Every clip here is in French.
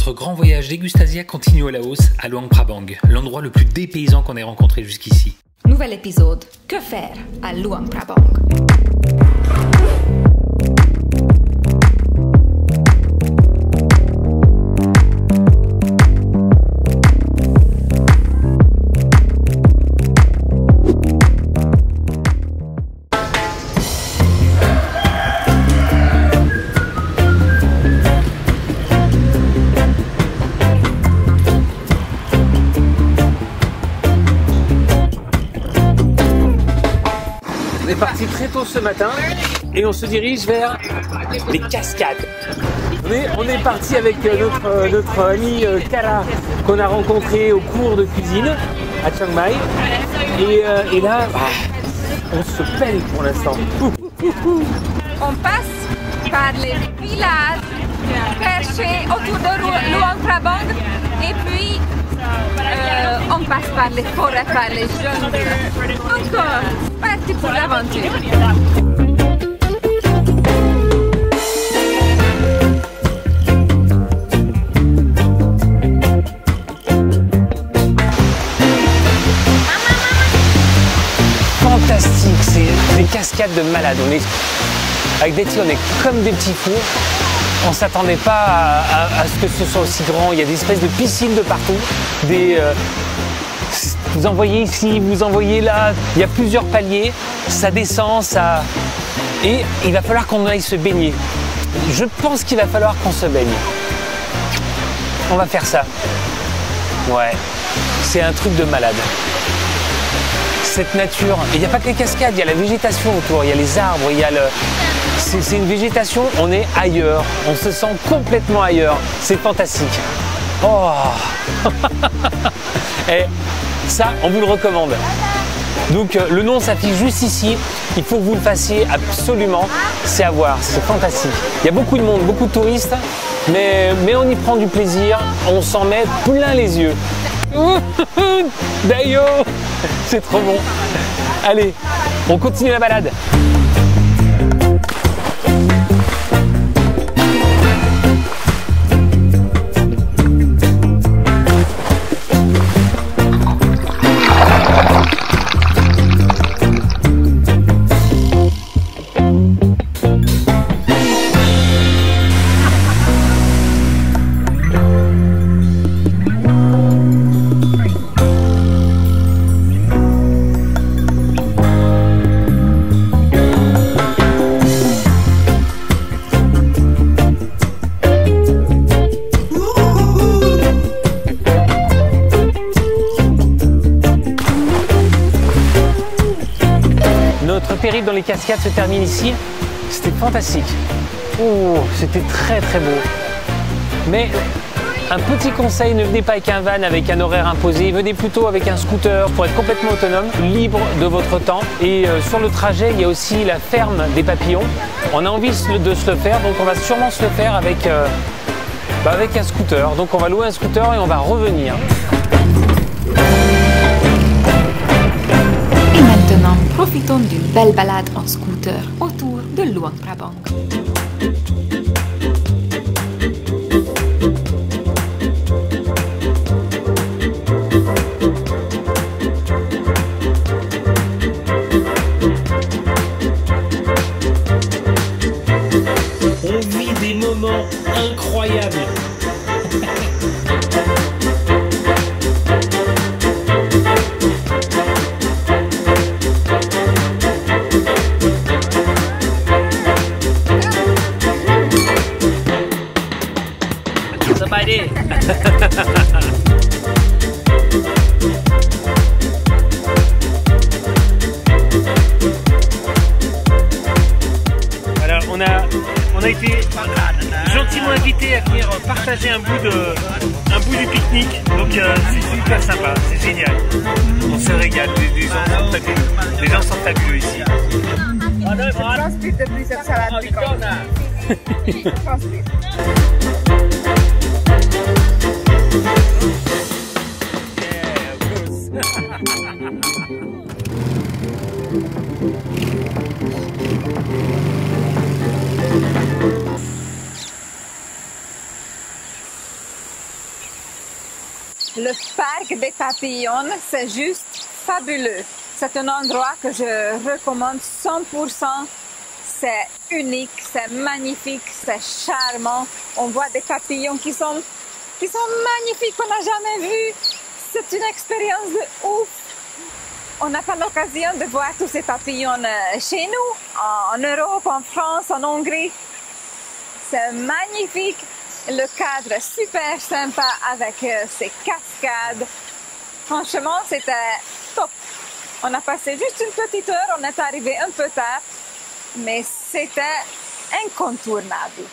Notre grand voyage dégustasia continue au Laos, à Luang Prabang, l'endroit le plus dépaysant qu'on ait rencontré jusqu'ici. Nouvel épisode, que faire à Luang Prabang? On est parti très tôt ce matin et on se dirige vers les cascades. On est parti avec notre ami Kara qu'on a rencontré au cours de cuisine à Chiang Mai. Et là, on se pèle pour l'instant. On passe par les villages perchés autour de Luang Prabang et puis on passe par les forêts, par les jungles. Encore parti pour l'aventure. Fantastique, c'est des cascades de malades. Avec Betty, on est comme des petits fous. On ne s'attendait pas à ce que ce soit aussi grand. Il y a des espèces de piscines de partout. Vous en voyez ici, vous en voyez là. Il y a plusieurs paliers. Ça descend, ça... Et il va falloir qu'on aille se baigner. Je pense qu'il va falloir qu'on se baigne. On va faire ça. Ouais, c'est un truc de malade. Cette nature, il n'y a pas que les cascades, il y a la végétation autour, il y a les arbres, il y a le... C'est une végétation, on est ailleurs, on se sent complètement ailleurs, c'est fantastique. Oh. Et ça, on vous le recommande. Donc le nom s'affiche juste ici, il faut que vous le fassiez absolument, c'est à voir, c'est fantastique. Il y a beaucoup de monde, beaucoup de touristes, mais on y prend du plaisir, on s'en met plein les yeux. Dayo, c'est trop bon. Allez, on continue la balade. Notre périple dans les cascades se termine ici. C'était fantastique. Oh, c'était très très beau. Mais un petit conseil, ne venez pas avec un van avec un horaire imposé. Venez plutôt avec un scooter pour être complètement autonome, libre de votre temps. Et sur le trajet, il y a aussi la ferme des papillons. On a envie de se le faire, donc on va sûrement se le faire avec un scooter. Donc on va louer un scooter et on va revenir. Maintenant, profitons d'une belle balade en scooter autour de Luang Prabang. On vit des moments incroyables. Alors on a été gentiment invité à venir partager un bout du pique-nique, donc c'est super sympa, c'est génial. On se régale, des gens sont fabuleux, les gens sont fabuleux ici. Le parc des papillons, c'est juste fabuleux. C'est un endroit que je recommande 100%. C'est unique, c'est magnifique, c'est charmant. On voit des papillons qui sont magnifiques, qu'on n'a jamais vus. C'est une expérience de ouf. On n'a pas l'occasion de voir tous ces papillons chez nous, en Europe, en France, en Hongrie. C'est magnifique. Le cadre est super sympa avec ces cascades. Franchement, c'était top. On a passé juste une petite heure, on est arrivé un peu tard, mais c'était incontournable.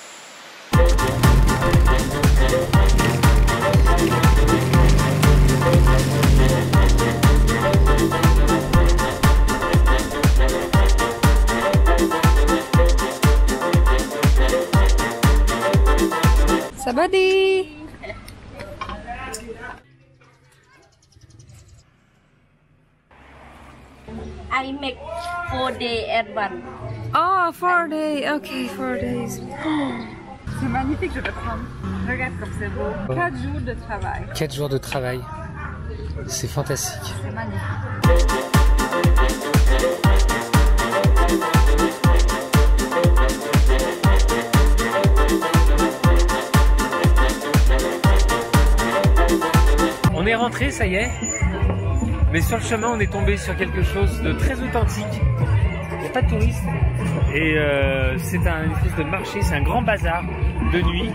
Sabadi! I make 4 days at one. Oh, 4 days. Ok, 4 days. C'est magnifique, je vais prendre. Regarde comme c'est beau. 4 jours de travail. 4 jours de travail. C'est fantastique. C'est magnifique. On est rentré, ça y est. Mais sur le chemin, on est tombé sur quelque chose de très authentique. Il n'y a pas de touristes. Et c'est une espèce de marché, c'est un grand bazar de nuit.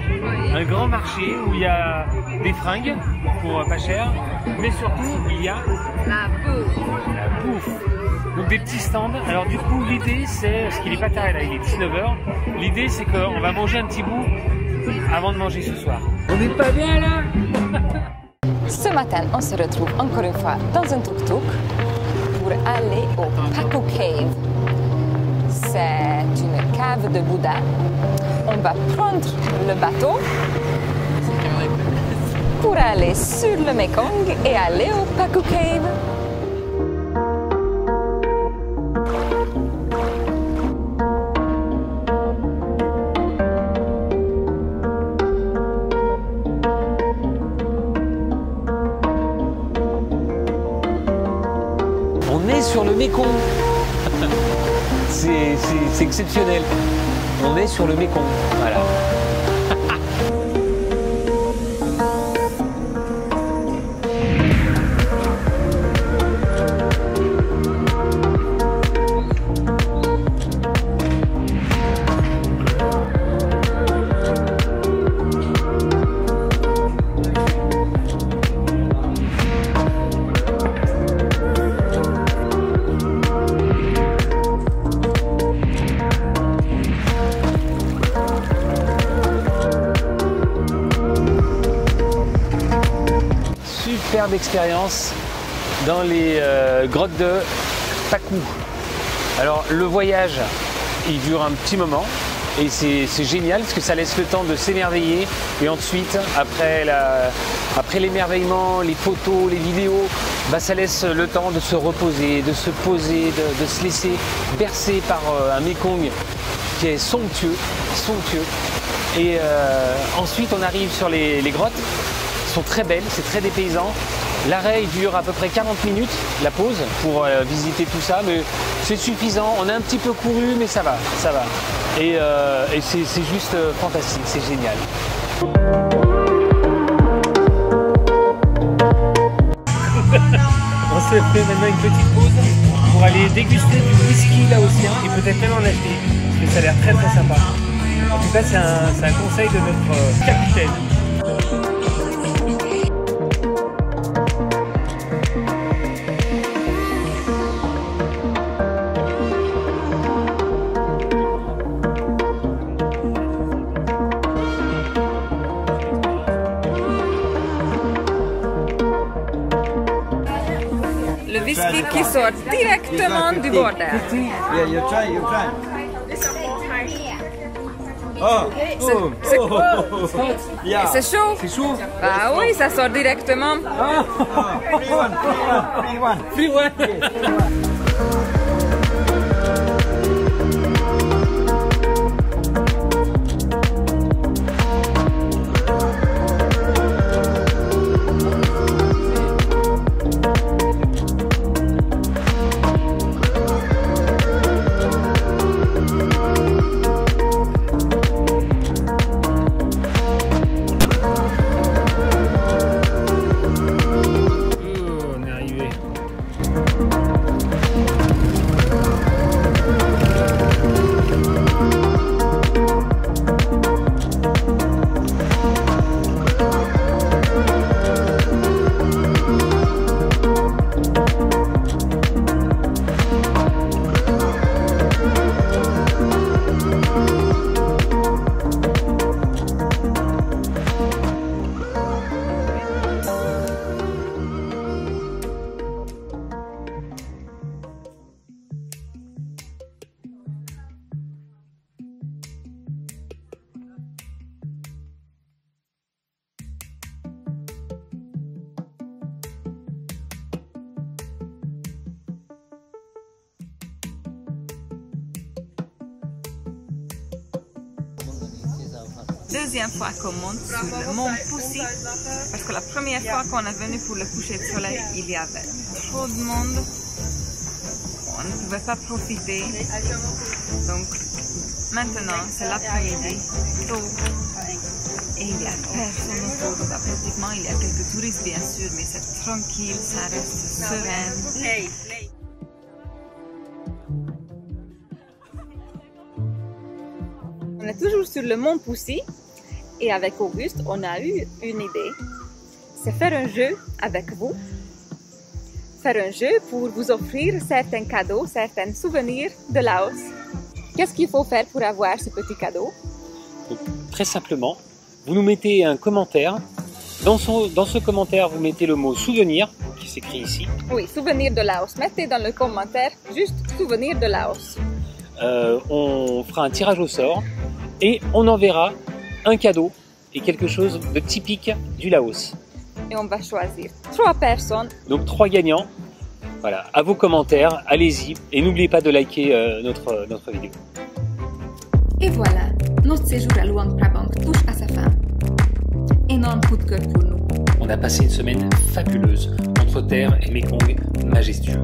Un grand marché où il y a des fringues pour pas cher. Mais surtout, il y a La bouffe. la bouffe. Donc des petits stands. Alors du coup, l'idée c'est, parce qu'il n'est pas tard là, il est 19h. L'idée c'est qu'on va manger un petit bout avant de manger ce soir. On n'est pas bien là. Ce matin, on se retrouve encore une fois dans un tuk-tuk pour aller au Paku Cave. C'est une cave de Bouddha. On va prendre le bateau pour aller sur le Mekong et aller au Paku Cave. On est sur le Mekong. C'est exceptionnel. On est sur le Mekong. Voilà. Superbe expérience dans les grottes de Paku. Alors le voyage, il dure un petit moment et c'est génial parce que ça laisse le temps de s'émerveiller et ensuite après l'émerveillement, les photos, les vidéos, bah, ça laisse le temps de se reposer, de se poser, de se laisser bercer par un Mekong qui est somptueux. Et ensuite on arrive sur les grottes. Sont très belles, c'est très dépaysant. L'arrêt il dure à peu près 40 minutes, la pause, pour visiter tout ça, mais c'est suffisant. On a un petit peu couru, mais ça va. Et c'est juste fantastique, c'est génial. On se fait maintenant une petite pause pour aller déguster du whisky laotien et peut-être même en acheter, parce que ça a l'air très très sympa. En tout cas, c'est un conseil de notre capitaine. Le whisky qui sort directement du border. Yeah, you try. Yeah. C'est chaud. C'est chaud. Ah oui, ça sort directement. Free one. deuxième fois qu'on monte sur le mont Poussi, parce que la première fois qu'on est venu pour le coucher de soleil, il y avait trop de monde, on ne pouvait pas profiter, donc maintenant c'est l'après-midi, tôt, et il n'y a personne autour, pratiquement il y a quelques touristes bien sûr, mais c'est tranquille, ça reste serein. On est toujours sur le mont Poussi et avec Auguste, on a eu une idée. C'est faire un jeu avec vous. Faire un jeu pour vous offrir certains cadeaux, certains souvenirs de Laos. Qu'est-ce qu'il faut faire pour avoir ce petit cadeau? Donc, très simplement, vous nous mettez un commentaire. Dans ce commentaire, vous mettez le mot souvenir, qui s'écrit ici. Oui, souvenir de Laos. Mettez dans le commentaire juste souvenir de Laos. On fera un tirage au sort et on enverra un cadeau et quelque chose de typique du Laos. Et on va choisir 3 personnes. Donc 3 gagnants. Voilà, à vos commentaires, allez-y et n'oubliez pas de liker notre vidéo. Et voilà, notre séjour à Luang Prabang touche à sa fin. Énorme coup de cœur pour nous. On a passé une semaine fabuleuse entre terre et Mekong majestueux.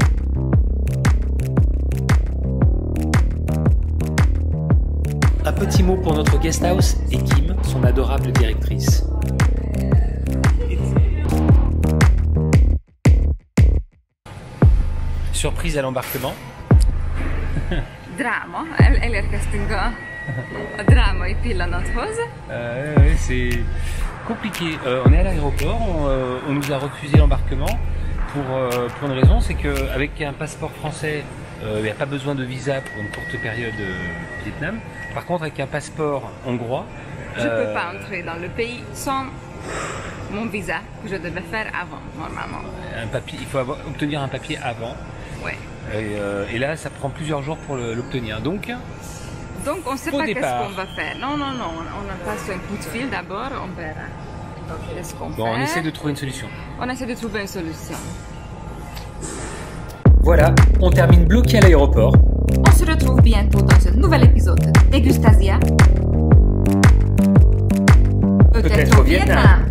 Un petit mot pour notre guest house et Kim, son adorable directrice. Surprise à l'embarquement. Drama, elérkeztünk a drámai pillanathoz. Oui, c'est compliqué. On est à l'aéroport, on nous a refusé l'embarquement pour une raison, c'est qu'avec un passeport français, il n'y a pas besoin de visa pour une courte période au Vietnam. Par contre, avec un passeport hongrois, je ne peux pas entrer dans le pays sans mon visa que je devais faire avant, normalement. Il faut obtenir un papier avant. Ouais. Et là, ça prend plusieurs jours pour l'obtenir. Donc on ne sait pas qu'est-ce qu'on va faire. Non, on passe un coup de fil d'abord, on verra qu'est-ce qu'on fait. Bon, on essaie de trouver une solution. On essaie de trouver une solution. Voilà, on termine bloqué à l'aéroport. On se retrouve bientôt dans un nouvel épisode de Dégustasia. Peut-être au Vietnam.